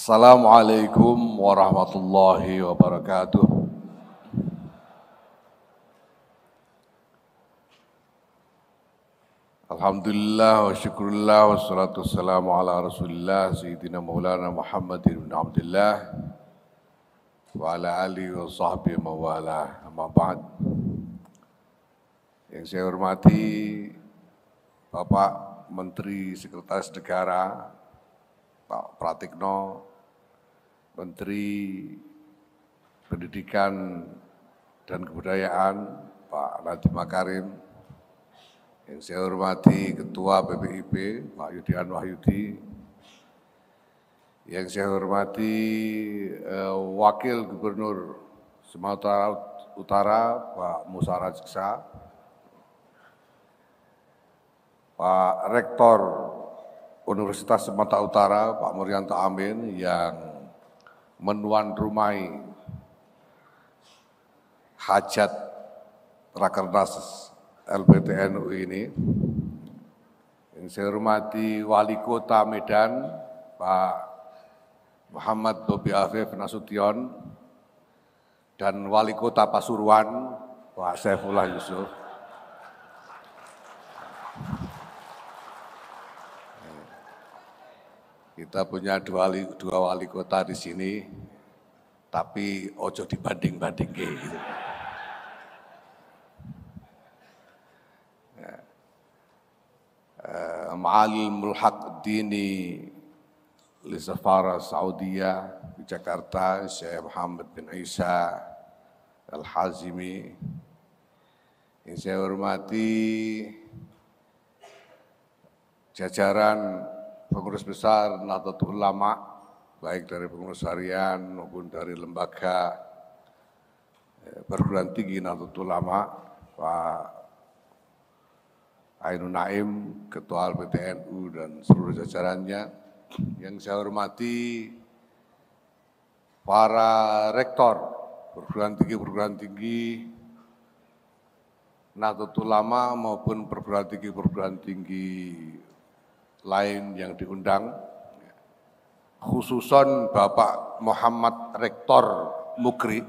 Assalamualaikum warahmatullahi wabarakatuh. Alhamdulillah wa syukurillah wa salatu wassalamu ala rasulillah Sayyidina Maulana Muhammadin bin Abdullah wa ala alihi wa sahbihi mawala amma ba'd. Yang saya hormati Bapak Menteri Sekretaris Negara Pak Pratikno, Menteri Pendidikan dan Kebudayaan Pak Nadiem Makarim, yang saya hormati Ketua BPIP Pak Yudian Wahyudi, yang saya hormati Wakil Gubernur Sumatera Utara Pak Musa Rajeksa, Pak Rektor Universitas Sumatera Utara Pak Muryanto Amin yang menuan rumai hajat Rakernas LPTNU ini, yang saya hormati Wali Kota Medan Pak Muhammad Bobi Afif Nasution dan Wali Kota Pasuruan Pak Saifullah Yusuf. Kita punya dua wali kota di sini, tapi ojo dibanding-banding gitu. Ma'alil Mulhaq Dini li Safara Saudiyah di Jakarta, Syekh Muhammad bin Isa Al-Hazimi, yang saya hormati jajaran pengurus besar Nahdlatul Ulama, baik dari pengurus harian maupun dari lembaga perguruan tinggi Nahdlatul Ulama, Pak Ainun Naim, Ketua LPTNU dan seluruh jajarannya. Yang saya hormati para rektor perguruan tinggi Nahdlatul Ulama maupun perguruan tinggi lain yang diundang, khususon Bapak Muhammad Rektor Mukri,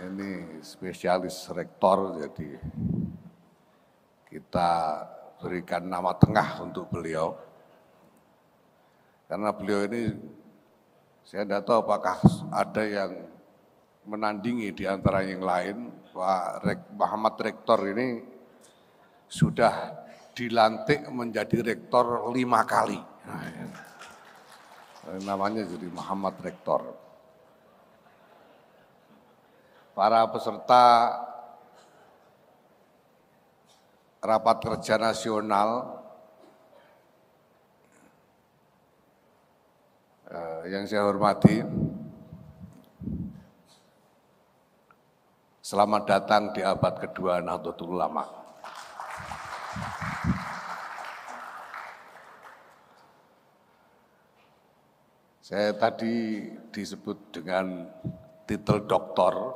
ini spesialis rektor, jadi kita berikan nama tengah untuk beliau, karena beliau ini saya tidak tahu apakah ada yang menandingi di antara yang lain. Pak Muhammad Rektor ini sudah dilantik menjadi rektor 5 kali. Namanya jadi Muhammad Rektor. Para peserta rapat kerja nasional yang saya hormati, selamat datang di abad kedua Nahdlatul Ulama. Saya tadi disebut dengan titel doktor,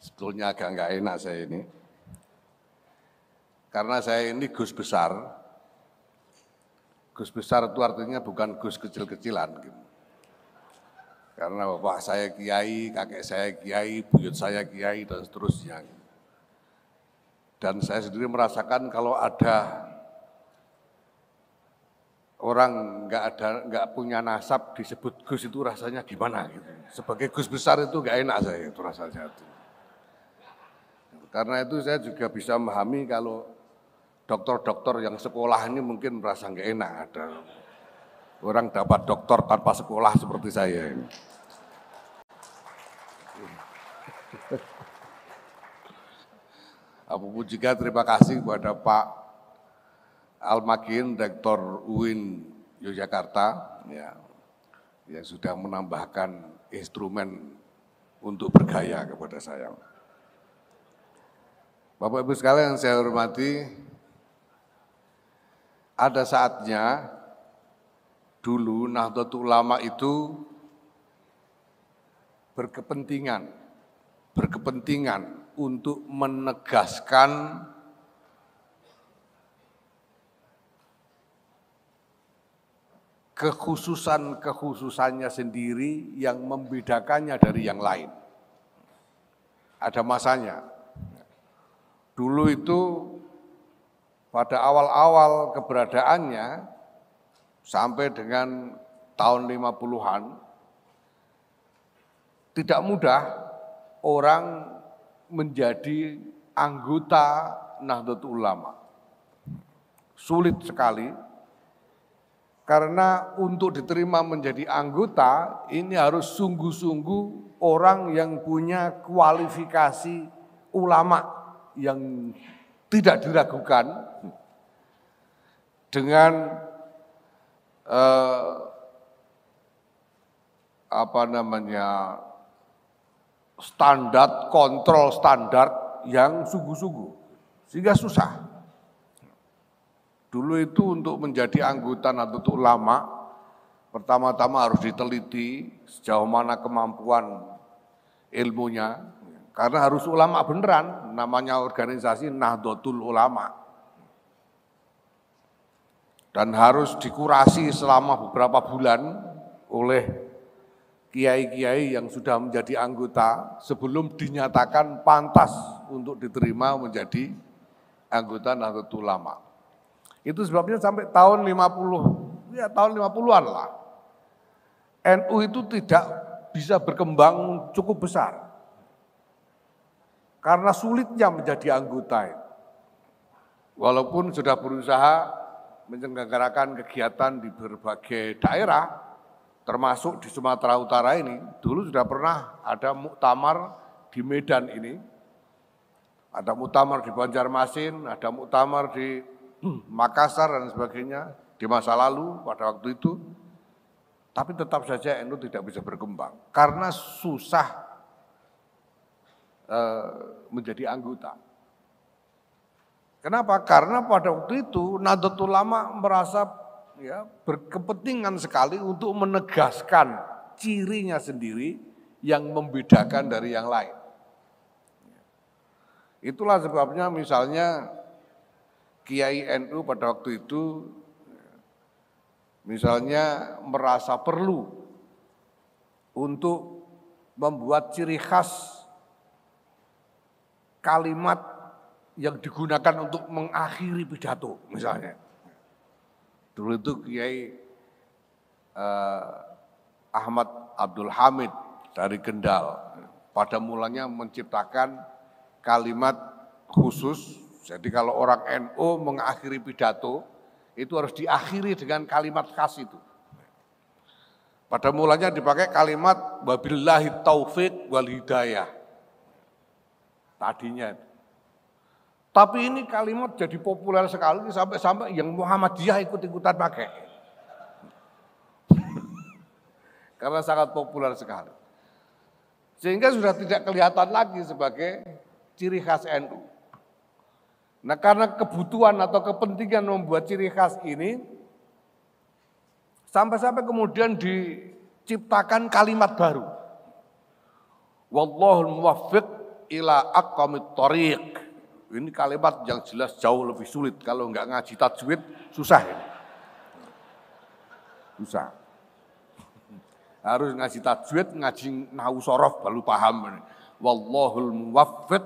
sebetulnya agak nggak enak saya ini, karena saya ini Gus besar. Gus besar itu artinya bukan Gus kecil-kecilan, gitu. Karena bapak saya kiai, kakek saya kiai, buyut saya kiai, dan seterusnya. Dan saya sendiri merasakan kalau ada orang nggak punya nasab disebut Gus itu rasanya gimana gitu. Sebagai Gus besar itu nggak enak saya itu rasanya itu. Karena itu saya juga bisa memahami kalau dokter-dokter yang sekolah ini mungkin merasa nggak enak ada orang dapat doktor tanpa sekolah seperti saya ini. Apapun juga terima kasih kepada Pak Al-Makin, Rektor UIN Yogyakarta, ya, yang sudah menambahkan instrumen untuk bergaya kepada saya. Bapak Ibu sekalian yang saya hormati, ada saatnya dulu Nahdlatul Ulama itu berkepentingan untuk menegaskan kekhususannya sendiri yang membedakannya dari yang lain. Ada masanya. Dulu itu pada awal-awal keberadaannya sampai dengan tahun 50-an tidak mudah orang menjadi anggota Nahdlatul Ulama. Sulit sekali karena untuk diterima menjadi anggota ini harus sungguh-sungguh orang yang punya kualifikasi ulama yang tidak diragukan dengan kontrol standar yang sungguh-sungguh, sehingga susah. Dulu itu untuk menjadi anggota Nahdlatul Ulama, pertama-tama harus diteliti sejauh mana kemampuan ilmunya, karena harus ulama beneran, namanya organisasi Nahdlatul Ulama. Dan harus dikurasi selama beberapa bulan oleh kiai-kiai yang sudah menjadi anggota sebelum dinyatakan pantas untuk diterima menjadi anggota Nahdlatul Ulama. Itu sebabnya sampai tahun 50, ya tahun 50-an lah. NU itu tidak bisa berkembang cukup besar. Karena sulitnya menjadi anggota. Walaupun sudah berusaha menyelenggarakan kegiatan di berbagai daerah, termasuk di Sumatera Utara ini, dulu sudah pernah ada muktamar di Medan ini, ada muktamar di Banjarmasin, ada muktamar di Makassar dan sebagainya di masa lalu pada waktu itu, tapi tetap saja NU tidak bisa berkembang karena susah menjadi anggota. Kenapa? Karena pada waktu itu Nahdlatul Ulama merasa berkepentingan sekali untuk menegaskan cirinya sendiri yang membedakan dari yang lain. Itulah sebabnya misalnya Kiai NU pada waktu itu misalnya merasa perlu untuk membuat ciri khas kalimat yang digunakan untuk mengakhiri pidato misalnya. Dulu itu Kiai Ahmad Abdul Hamid dari Kendal pada mulanya menciptakan kalimat khusus. Jadi kalau orang NU mengakhiri pidato, itu harus diakhiri dengan kalimat khas itu. Pada mulanya dipakai kalimat wabillahi taufik wal hidayah. Tadinya. Tapi ini kalimat jadi populer sekali sampai yang Muhammadiyah ikut-ikutan pakai. Karena sangat populer sekali. Sehingga sudah tidak kelihatan lagi sebagai ciri khas NU. Nah karena kebutuhan atau kepentingan membuat ciri khas ini, sampai-sampai kemudian diciptakan kalimat baru. Wallahul muwaffiq ila aqwamit thoriq. Ini kalimat yang jelas jauh lebih sulit. Kalau enggak ngaji tajwid, susah ini. Susah. Harus ngaji tajwid, ngaji nahwu shorof baru paham. Wallahul muwaffiq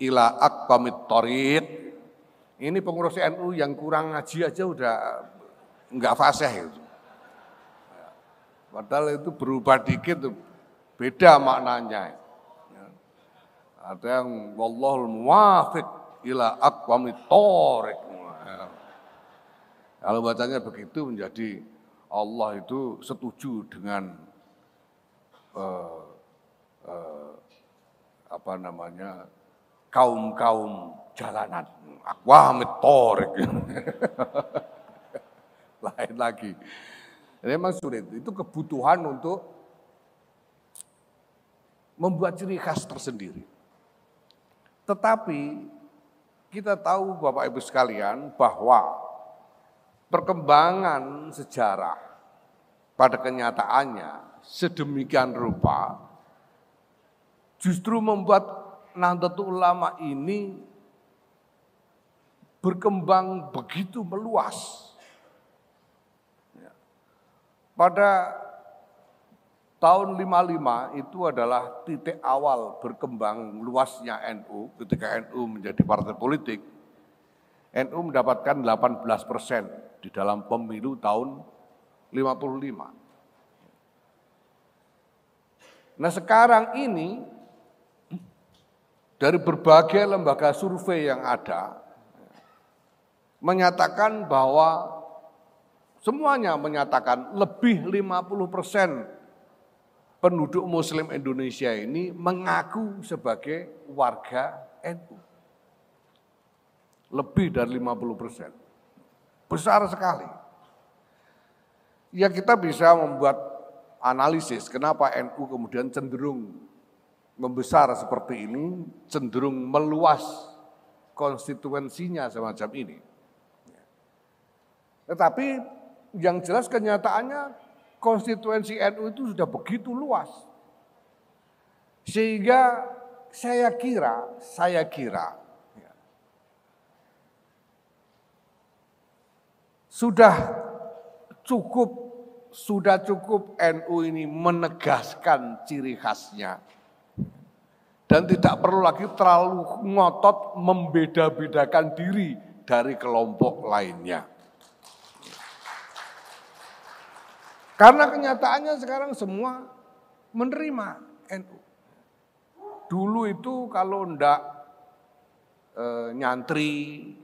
ila aqwamit thoriq. Ini pengurus NU yang kurang ngaji aja udah enggak fasih itu. Padahal itu berubah dikit beda maknanya. Ada yang wallahul muwafiq ila aqwamit thoriq. Kalau bacanya begitu menjadi Allah itu setuju dengan kaum-kaum jalanan, aqwamit thoriq. Lain lagi. Memang sulit, itu kebutuhan untuk membuat ciri khas tersendiri. Tetapi kita tahu Bapak Ibu sekalian bahwa perkembangan sejarah pada kenyataannya sedemikian rupa justru membuat Nahdlatul Ulama ini berkembang begitu meluas. pada tahun 55 itu adalah titik awal berkembang luasnya NU ketika NU menjadi partai politik. NU mendapatkan 18% di dalam pemilu tahun 55. Nah sekarang ini dari berbagai lembaga survei yang ada menyatakan bahwa semuanya menyatakan lebih 50% penduduk Muslim Indonesia ini mengaku sebagai warga NU. Lebih dari 50%. Besar sekali. Ya kita bisa membuat analisis kenapa NU kemudian cenderung membesar seperti ini, cenderung meluas konstituensinya semacam ini. Tetapi yang jelas kenyataannya konstituensi NU itu sudah begitu luas. Sehingga saya kira sudah cukup NU ini menegaskan ciri khasnya. Dan tidak perlu lagi terlalu ngotot membeda-bedakan diri dari kelompok lainnya. Karena kenyataannya sekarang semua menerima NU. Dulu itu kalau enggak nyantri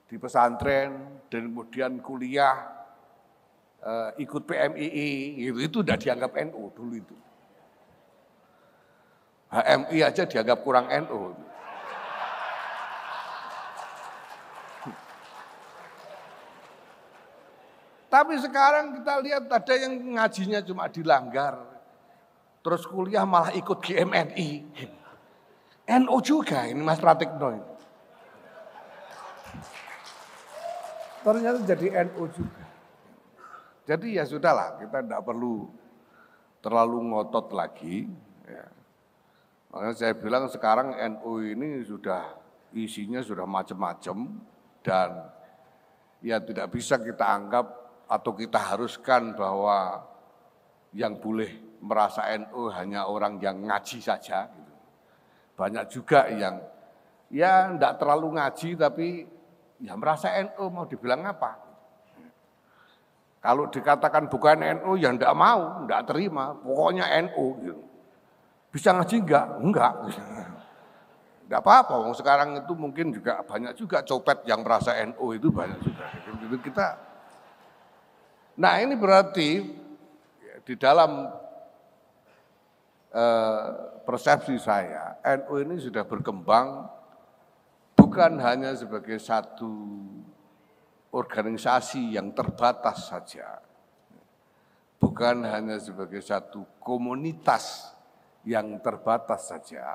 di pesantren dan kemudian kuliah ikut PMII itu udah dianggap NU dulu itu. HMI aja dianggap kurang NU. Tapi sekarang kita lihat ada yang ngajinya cuma dilanggar. Terus kuliah malah ikut GMNI. NU juga ini Mas Pratikno. Ternyata jadi NU juga. Jadi ya sudahlah, kita tidak perlu terlalu ngotot lagi. Ya. Makanya saya bilang sekarang NU ini sudah isinya sudah macam-macam dan ya tidak bisa kita anggap atau kita haruskan bahwa yang boleh merasa NU hanya orang yang ngaji saja. Gitu. Banyak juga yang ya tidak terlalu ngaji tapi ya merasa NU mau dibilang apa. Kalau dikatakan bukan NU ya tidak mau, tidak terima, pokoknya NU. Gitu. Bisa ngaji enggak? Enggak. Enggak apa-apa, sekarang itu mungkin juga banyak juga copet yang merasa NU itu banyak juga. Jadi kita, nah ini berarti di dalam persepsi saya, NU ini sudah berkembang bukan hanya sebagai satu organisasi yang terbatas saja, bukan hanya sebagai satu komunitas yang terbatas saja,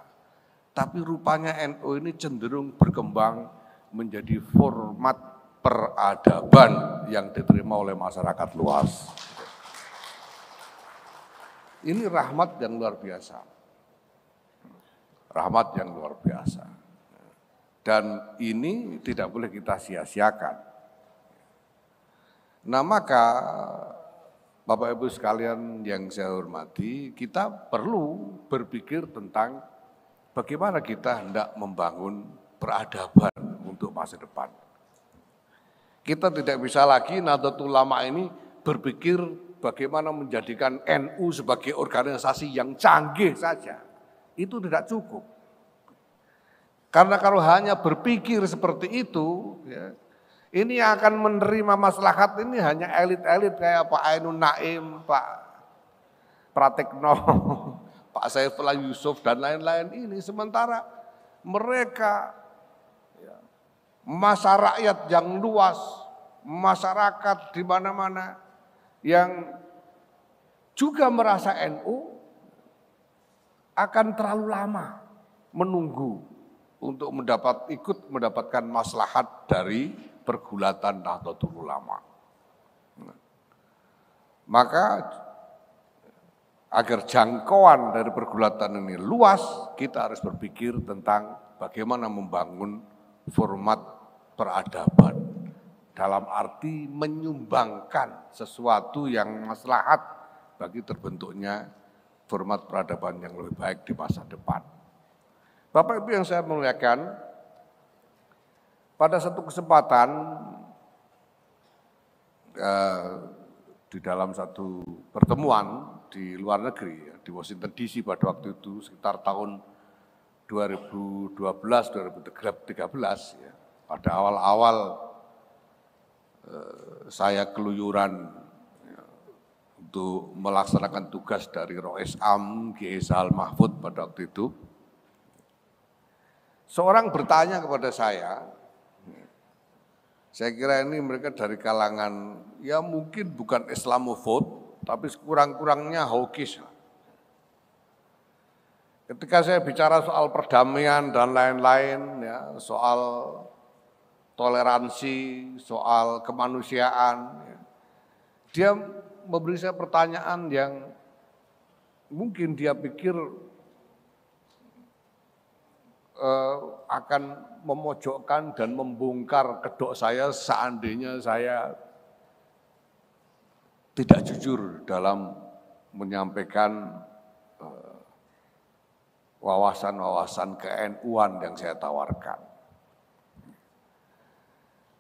tapi rupanya NU ini cenderung berkembang menjadi format peradaban yang diterima oleh masyarakat luas. Ini rahmat yang luar biasa. Rahmat yang luar biasa. Dan ini tidak boleh kita sia-siakan. Nah maka Bapak Ibu sekalian yang saya hormati, kita perlu berpikir tentang bagaimana kita hendak membangun peradaban untuk masa depan. Kita tidak bisa lagi Nahdlatul Ulama ini berpikir bagaimana menjadikan NU sebagai organisasi yang canggih saja. Itu tidak cukup. Karena kalau hanya berpikir seperti itu, ya, ini akan menerima maslahat ini hanya elit-elit kayak Pak Ainun Naim, Pak Pratikno, Pak Saifullah Yusuf dan lain-lain ini. Sementara mereka, ya, masa rakyat yang luas, masyarakat di mana-mana yang juga merasa NU akan terlalu lama menunggu untuk ikut mendapatkan maslahat dari pergulatan Nahdlatul Ulama. Maka agar jangkauan dari pergulatan ini luas, kita harus berpikir tentang bagaimana membangun format peradaban dalam arti menyumbangkan sesuatu yang maslahat bagi terbentuknya format peradaban yang lebih baik di masa depan. Bapak Ibu yang saya muliakan, pada satu kesempatan di dalam satu pertemuan di luar negeri, di Washington DC pada waktu itu sekitar tahun 2012-2013, ya, pada awal-awal saya keluyuran ya, untuk melaksanakan tugas dari Rois Am Kiai Sahal Mahfud pada waktu itu. Seorang bertanya kepada saya kira ini mereka dari kalangan ya mungkin bukan Islamophobe, tapi sekurang-kurangnya hawkish. Ketika saya bicara soal perdamaian dan lain-lain, ya, soal toleransi, soal kemanusiaan, ya, dia memberi saya pertanyaan yang mungkin dia pikir akan memojokkan dan membongkar kedok saya seandainya saya tidak jujur dalam menyampaikan wawasan-wawasan ke-NU-an yang saya tawarkan.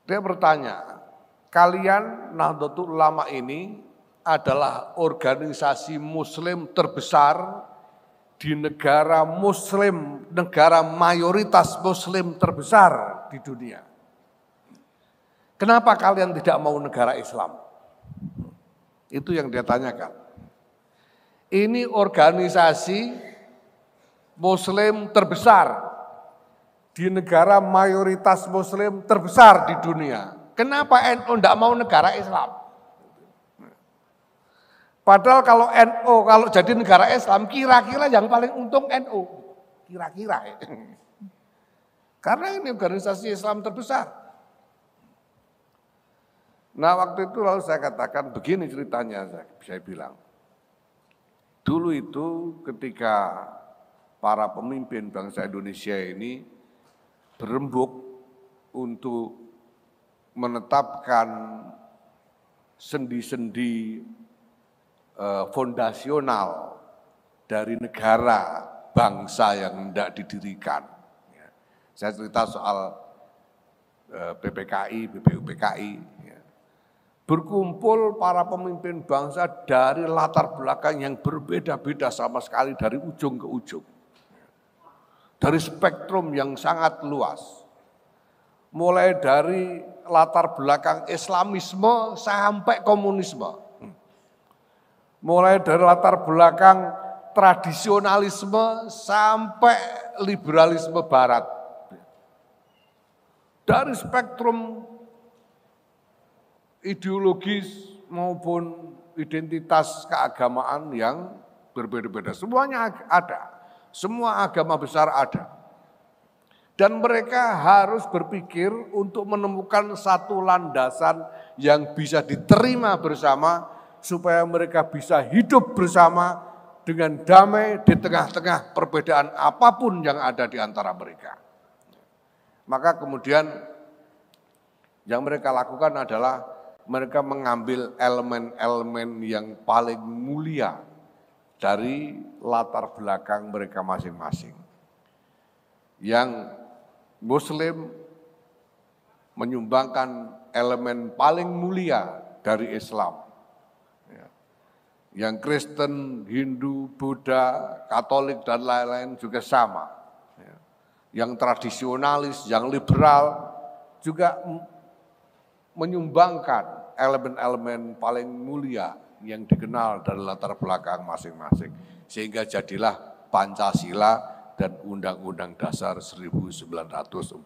Dia bertanya, kalian Nahdlatul Ulama ini adalah organisasi muslim terbesar di negara muslim, negara mayoritas muslim terbesar di dunia. Kenapa kalian tidak mau negara Islam? Itu yang dia tanyakan. Ini organisasi muslim terbesar di negara mayoritas muslim terbesar di dunia. Kenapa NU tidak mau negara Islam? Padahal kalau NU, kalau jadi negara Islam, kira-kira yang paling untung NU. Kira-kira ya. Karena ini organisasi Islam terbesar. Nah waktu itu lalu saya katakan begini ceritanya, saya bilang. Dulu itu ketika para pemimpin bangsa Indonesia ini berembuk untuk menetapkan sendi-sendi fondasional dari negara bangsa yang hendak didirikan. Saya cerita soal PPKI, BPUPKI. Berkumpul para pemimpin bangsa dari latar belakang yang berbeda-beda sama sekali dari ujung ke ujung. Dari spektrum yang sangat luas. Mulai dari latar belakang Islamisme sampai komunisme. Mulai dari latar belakang tradisionalisme sampai liberalisme barat. Dari spektrum ideologis maupun identitas keagamaan yang berbeda-beda. Semuanya ada, semua agama besar ada. Dan mereka harus berpikir untuk menemukan satu landasan yang bisa diterima bersama supaya mereka bisa hidup bersama dengan damai di tengah-tengah perbedaan apapun yang ada di antara mereka. Maka kemudian yang mereka lakukan adalah mereka mengambil elemen-elemen yang paling mulia dari latar belakang mereka masing-masing. Yang Muslim menyumbangkan elemen paling mulia dari Islam. Yang Kristen, Hindu, Buddha, Katolik, dan lain-lain juga sama. Yang tradisionalis, yang liberal juga menyumbangkan elemen-elemen paling mulia yang dikenal dari latar belakang masing-masing. Sehingga jadilah Pancasila dan Undang-Undang Dasar 1945.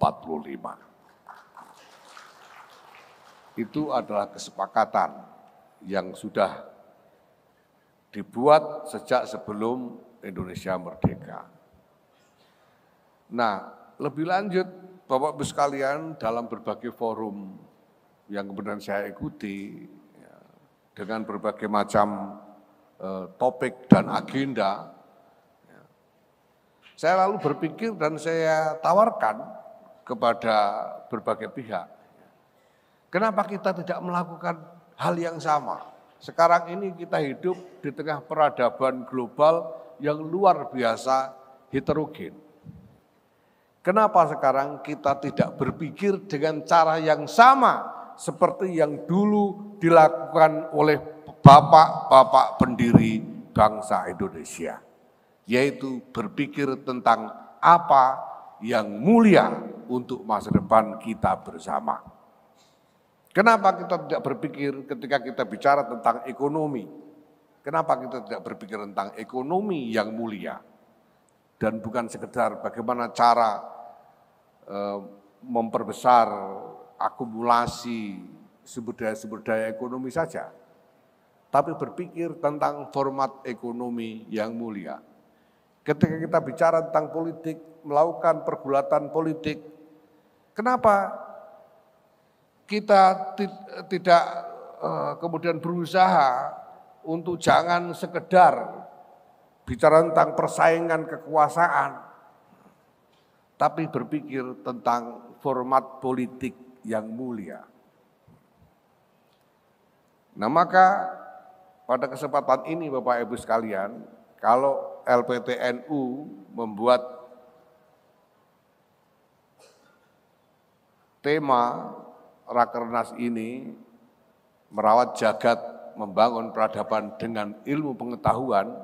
Itu adalah kesepakatan yang sudah dibuat sejak sebelum Indonesia merdeka. Nah, lebih lanjut Bapak Ibu sekalian dalam berbagai forum yang kemudian saya ikuti ya, dengan berbagai macam topik dan agenda, ya, saya lalu berpikir dan saya tawarkan kepada berbagai pihak. Kenapa kita tidak melakukan hal yang sama? Sekarang ini kita hidup di tengah peradaban global yang luar biasa heterogen. Kenapa sekarang kita tidak berpikir dengan cara yang sama seperti yang dulu dilakukan oleh bapak-bapak pendiri bangsa Indonesia, yaitu berpikir tentang apa yang mulia untuk masa depan kita bersama. Kenapa kita tidak berpikir ketika kita bicara tentang ekonomi? Kenapa kita tidak berpikir tentang ekonomi yang mulia? Dan bukan sekedar bagaimana cara memperbesar akumulasi sumber daya ekonomi saja, tapi berpikir tentang format ekonomi yang mulia. Ketika kita bicara tentang politik, melakukan pergulatan politik, kenapa kita tidak kemudian berusaha untuk jangan sekedar bicara tentang persaingan kekuasaan, tapi berpikir tentang format politik yang mulia. Nah, maka pada kesempatan ini Bapak Ibu sekalian, kalau LPTNU membuat tema Rakernas ini, merawat jagat, membangun peradaban dengan ilmu pengetahuan,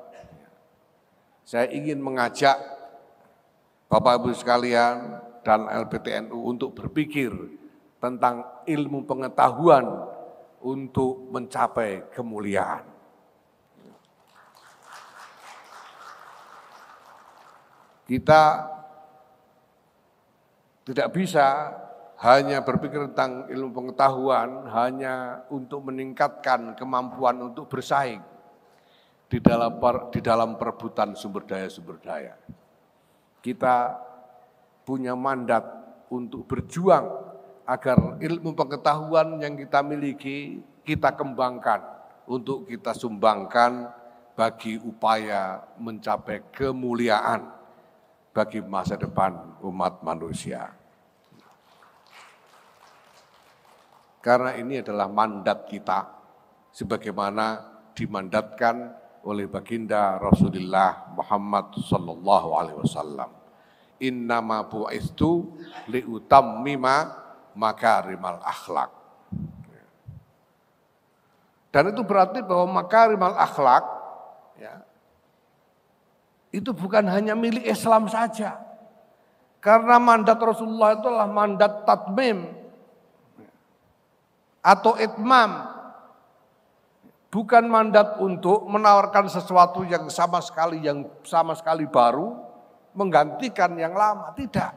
saya ingin mengajak Bapak Ibu sekalian dan LPTNU untuk berpikir tentang ilmu pengetahuan untuk mencapai kemuliaan. Kita tidak bisa hanya berpikir tentang ilmu pengetahuan hanya untuk meningkatkan kemampuan untuk bersaing di dalam perebutan sumber daya. Kita punya mandat untuk berjuang agar ilmu pengetahuan yang kita miliki kita kembangkan untuk kita sumbangkan bagi upaya mencapai kemuliaan bagi masa depan umat manusia. Karena ini adalah mandat kita sebagaimana dimandatkan oleh baginda Rasulullah Muhammad sallallahu alaihi wasallam. Innama bu'istu liutammima makarimal akhlak. Dan itu berarti bahwa makarimal akhlak ya, itu bukan hanya milik Islam saja. Karena mandat Rasulullah itu adalah mandat tatmim atau itmam, bukan mandat untuk menawarkan sesuatu yang sama sekali baru menggantikan yang lama, tidak.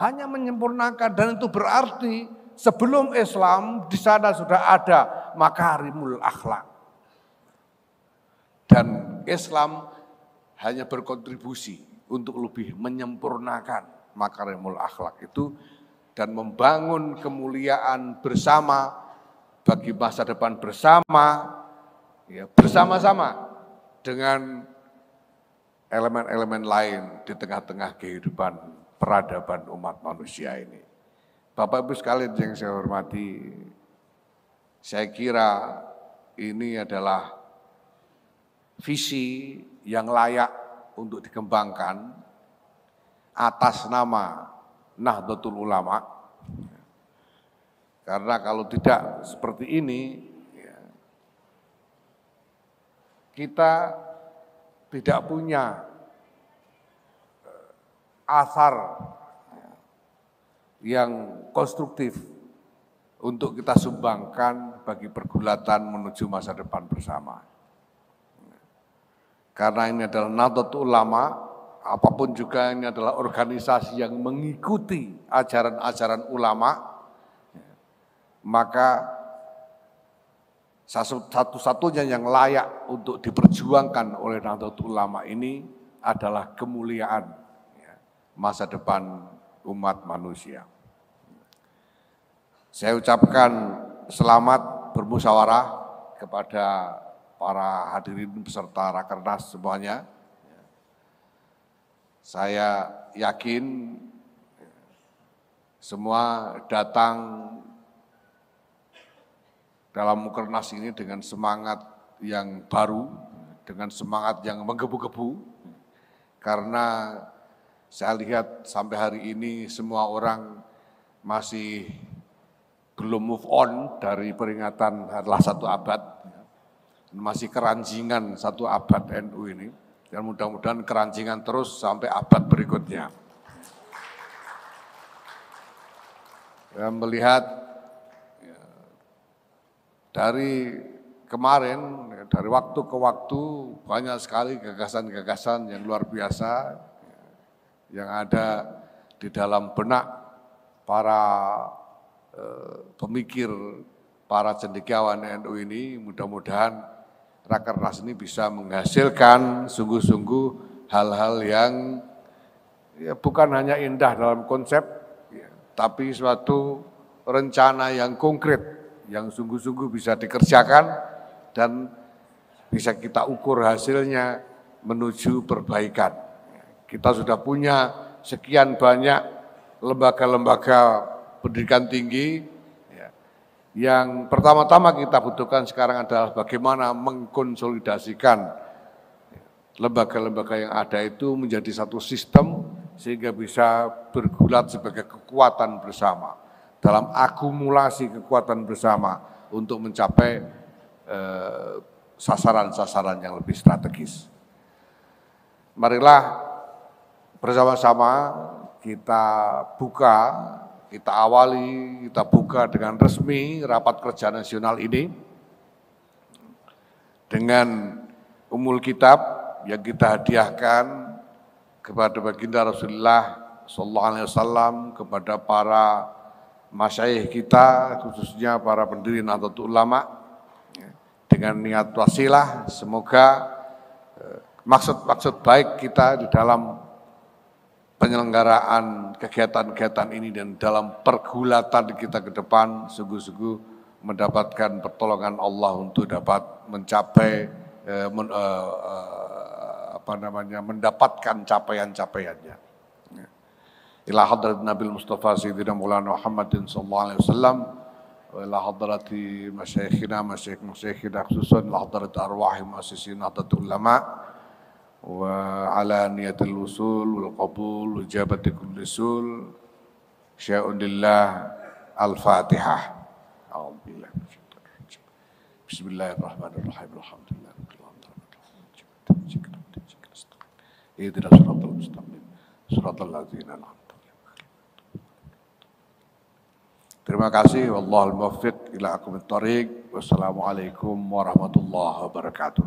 Hanya menyempurnakan, dan itu berarti sebelum Islam di sana sudah ada makarimul akhlak. Dan Islam hanya berkontribusi untuk lebih menyempurnakan makarimul akhlak itu dan membangun kemuliaan bersama bagi masa depan bersama, ya, bersama-sama dengan elemen-elemen lain di tengah-tengah kehidupan peradaban umat manusia ini. Bapak Ibu sekalian yang saya hormati, saya kira ini adalah visi yang layak untuk dikembangkan atas nama Nahdlatul Ulama. Karena kalau tidak seperti ini, ya, kita tidak punya asar yang konstruktif untuk kita sumbangkan bagi pergulatan menuju masa depan bersama. Karena ini adalah Nahdlatul Ulama, apapun juga ini adalah organisasi yang mengikuti ajaran-ajaran ulama, maka satu-satunya yang layak untuk diperjuangkan oleh Nahdlatul Ulama ini adalah kemuliaan masa depan umat manusia. Saya ucapkan selamat bermusyawarah kepada para hadirin peserta Rakernas semuanya. Saya yakin semua datang dalam Mukernas ini dengan semangat yang baru, dengan semangat yang menggebu-gebu, karena saya lihat sampai hari ini semua orang masih belum move on dari peringatan adalah 1 abad, masih keranjingan 1 abad NU ini, dan mudah-mudahan keranjingan terus sampai abad berikutnya. Dan melihat dari kemarin, dari waktu ke waktu banyak sekali gagasan-gagasan yang luar biasa yang ada di dalam benak para pemikir, para cendekiawan NU ini. Mudah-mudahan Rakernas ini bisa menghasilkan sungguh-sungguh hal-hal yang bukan hanya indah dalam konsep, tapi suatu rencana yang konkret, yang sungguh-sungguh bisa dikerjakan dan bisa kita ukur hasilnya menuju perbaikan. Kita sudah punya sekian banyak lembaga-lembaga pendidikan tinggi. Yang pertama-tama kita butuhkan sekarang adalah bagaimana mengkonsolidasikan lembaga-lembaga yang ada itu menjadi satu sistem sehingga bisa bergulat sebagai kekuatan bersama dalam akumulasi kekuatan bersama untuk mencapai sasaran-sasaran yang lebih strategis. Marilah bersama-sama kita buka, kita awali, kita buka dengan resmi rapat kerja nasional ini dengan Ummul Kitab yang kita hadiahkan kepada baginda Rasulullah Sallallahu Alaihi Wasallam, kepada para masyayikh kita, khususnya para pendiri Nahdlatul Ulama, dengan niat wasilah, semoga maksud-maksud baik kita di dalam penyelenggaraan kegiatan-kegiatan ini dan dalam pergulatan kita ke depan sungguh-sungguh mendapatkan pertolongan Allah untuk dapat mencapai mendapatkan capaian-capaiannya. Ila hadrat Nabi Mustafa Sayyidina Maulana Muhammadin sallallahu alaihi wasallam wa ila hadrati masyayikhina masyayikhina khususan ila hadrat arwahi muassisin Nahdlatul Ulama wa ala niyatil usul wal qabul ijabati kulli sul syai'un lillah al-Fatihah. A'udzubillahi minasyaitonir rajim. Bismillahirrahmanirrahim. Alhamdulillah. Ihdinas siratal mustaqim. Siratal ladzina an'amta alaihim. Terima kasih. Wallahul muwaffiq ila aqwamit thoriq. Wassalamualaikum warahmatullahi wabarakatuh.